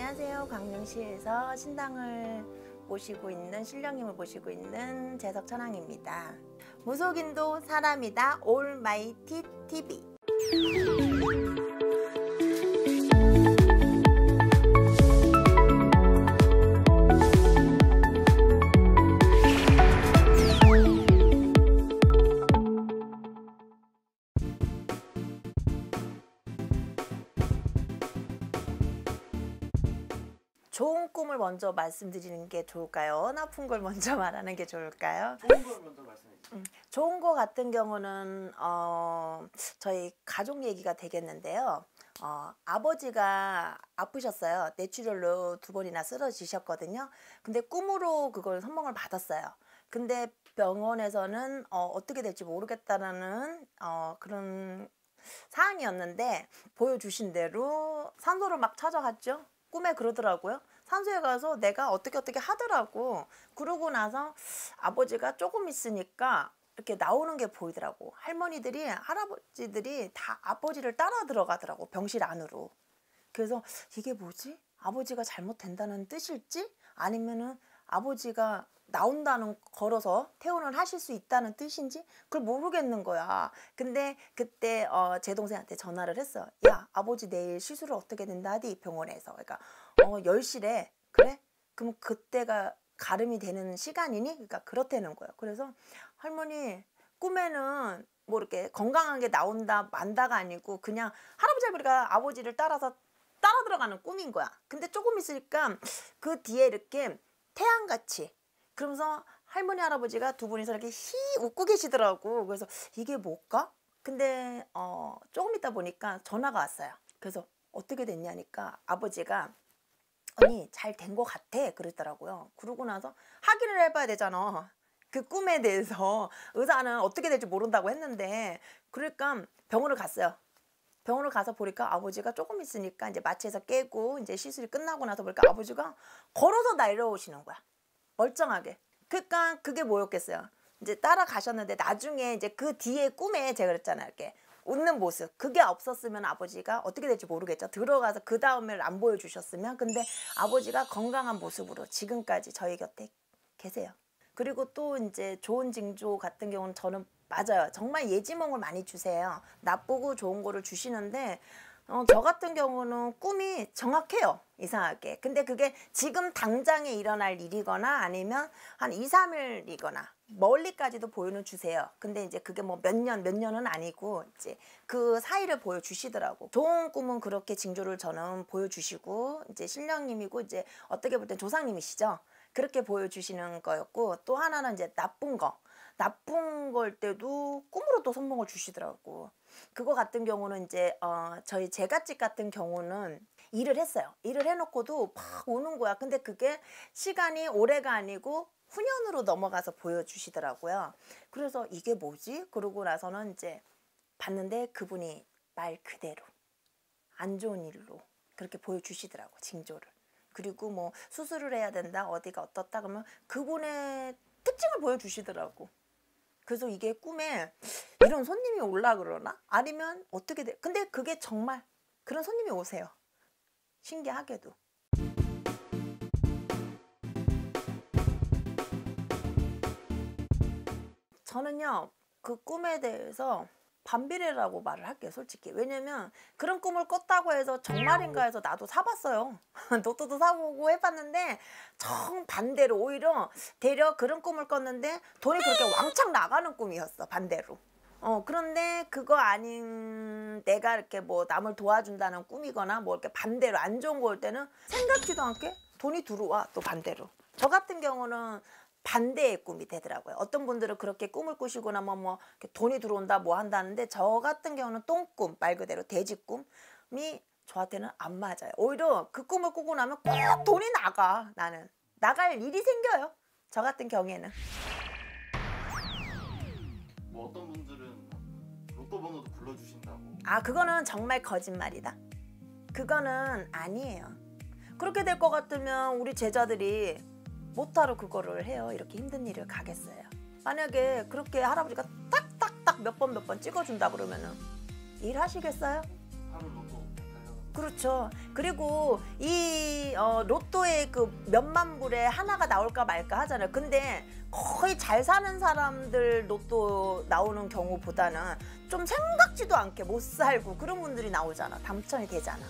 안녕하세요. 광명시에서 신당을 모시고 있는 신령님을 모시고 있는 재석천왕입니다. 무속인도 사람이다 올마이티 TV. 좋은 꿈을 먼저 말씀드리는 게 좋을까요? 나쁜 걸 먼저 말하는 게 좋을까요? 좋은 걸 먼저 말씀해 주세요. 좋은 거 같은 경우는 저희 가족 얘기가 되겠는데요. 아버지가 아프셨어요. 뇌출혈로 2번이나 쓰러지셨거든요. 근데 꿈으로 그걸 선몽을 받았어요. 근데 병원에서는 어떻게 될지 모르겠다라는 그런 사항이었는데 보여주신 대로 산소를 막 찾아갔죠. 꿈에 그러더라고요. 산소에 가서 내가 어떻게 하더라고. 그러고 나서 아버지가 조금 있으니까 이렇게 나오는 게 보이더라고. 할머니들이 할아버지들이 다 아버지를 따라 들어가더라고. 병실 안으로. 그래서 이게 뭐지? 아버지가 잘못된다는 뜻일지? 아니면은 아버지가 나온다는 걸어서 퇴원을 하실 수 있다는 뜻인지 그걸 모르겠는 거야. 근데 그때 제 동생한테 전화를 했어. 야, 아버지 내일 시술을 어떻게 된다 하디 병원에서. 그러니까 10시래. 그래? 그럼 그때가 가름이 되는 시간이니? 그러니까 그렇다는 거예요. 그래서 할머니 꿈에는 뭐 이렇게 건강한 게 나온다 만다가 아니고 그냥 할아버지 할머니가 아버지를 따라 들어가는 꿈인 거야. 근데 조금 있으니까 그 뒤에 이렇게 태양같이 그러면서 할머니 할아버지가 두 분이서 이렇게 히 웃고 계시더라고. 그래서 이게 뭘까? 근데 조금 있다 보니까 전화가 왔어요. 그래서 어떻게 됐냐니까 아버지가 언니 잘 된 것 같아 그랬더라고요. 그러고 나서 확인을 해봐야 되잖아. 그 꿈에 대해서 의사는 어떻게 될지 모른다고 했는데 그러니까 병원을 갔어요. 병원을 가서 보니까 아버지가 조금 있으니까 이제 마취해서 깨고 이제 시술이 끝나고 나서 보니까 아버지가 걸어서 내려오시는 거야. 멀쩡하게. 그러니까 그게 뭐였겠어요. 이제 따라가셨는데 나중에 이제 그 뒤에 꿈에 제가 그랬잖아요. 이렇게 웃는 모습. 그게 없었으면 아버지가 어떻게 될지 모르겠죠. 들어가서 그 다음을 안 보여주셨으면. 근데 아버지가 건강한 모습으로 지금까지 저희 곁에 계세요. 그리고 또 이제 좋은 징조 같은 경우는 저는 맞아요. 정말 예지몽을 많이 주세요. 나쁘고 좋은 거를 주시는데 저 같은 경우는 꿈이 정확해요. 이상하게. 근데 그게 지금 당장에 일어날 일이거나 아니면 한 2, 3일이거나 멀리까지도 보여는 주세요. 근데 이제 그게 뭐 몇 년은 아니고 이제 그 사이를 보여주시더라고. 좋은 꿈은 그렇게 징조를 저는 보여주시고 이제 신령님이고 이제 어떻게 볼 땐 조상님이시죠. 그렇게 보여주시는 거였고 또 하나는 이제 나쁜 걸 때도 꿈으로 또 선몽을 주시더라고. 그거 같은 경우는 이제 저희 제갓집 같은 경우는 일을 했어요. 일을 해놓고도 막 오는 거야. 근데 그게 시간이 오래가 아니고 후년으로 넘어가서 보여주시더라고요. 그래서 이게 뭐지? 그러고 나서는 이제 봤는데 그분이 말 그대로 안 좋은 일로 그렇게 보여주시더라고. 징조를. 그리고 뭐 수술을 해야 된다. 어디가 어떻다 그러면 그분의 특징을 보여주시더라고. 그래서 이게 꿈에 이런 손님이 올라 그러나? 아니면 어떻게 돼? 근데 그게 정말 그런 손님이 오세요. 신기하게도. 저는요. 그 꿈에 대해서 반비례라고 말을 할게요. 솔직히. 왜냐면 그런 꿈을 꿨다고 해서 정말인가 해서 나도 사봤어요. 로또도 사보고 해봤는데 정반대로 오히려 되려 그런 꿈을 꿨는데 돈이 그렇게 왕창 나가는 꿈이었어. 반대로. 그런데 그거 아닌 내가 이렇게 뭐 남을 도와준다는 꿈이거나 뭐 이렇게 반대로 안 좋은 거 올 때는 생각지도 않게 돈이 들어와. 또 반대로. 저 같은 경우는 반대의 꿈이 되더라고요. 어떤 분들은 그렇게 꿈을 꾸시고 나면 뭐 돈이 들어온다 뭐 한다는데 저 같은 경우는 똥꿈 말 그대로 돼지꿈이 저한테는 안 맞아요. 오히려 그 꿈을 꾸고 나면 꼭 돈이 나가. 나는 나갈 일이 생겨요. 저 같은 경우에는. 뭐 어떤 분들은 로또 번호도 불러주신다고. 아 그거는 정말 거짓말이다. 그거는 아니에요. 그렇게 될 것 같으면 우리 제자들이 못하러 그거를 해요. 이렇게 힘든 일을 가겠어요. 만약에 그렇게 할아버지가 딱딱딱 몇 번 찍어준다 그러면은 일하시겠어요? 하루 로또 달려가는. 그렇죠. 그리고 이 로또에 그 몇만 불에 하나가 나올까 말까 하잖아요. 근데 거의 잘 사는 사람들 로또 나오는 경우보다는 좀 생각지도 않게 못 살고 그런 분들이 나오잖아. 당첨이 되잖아.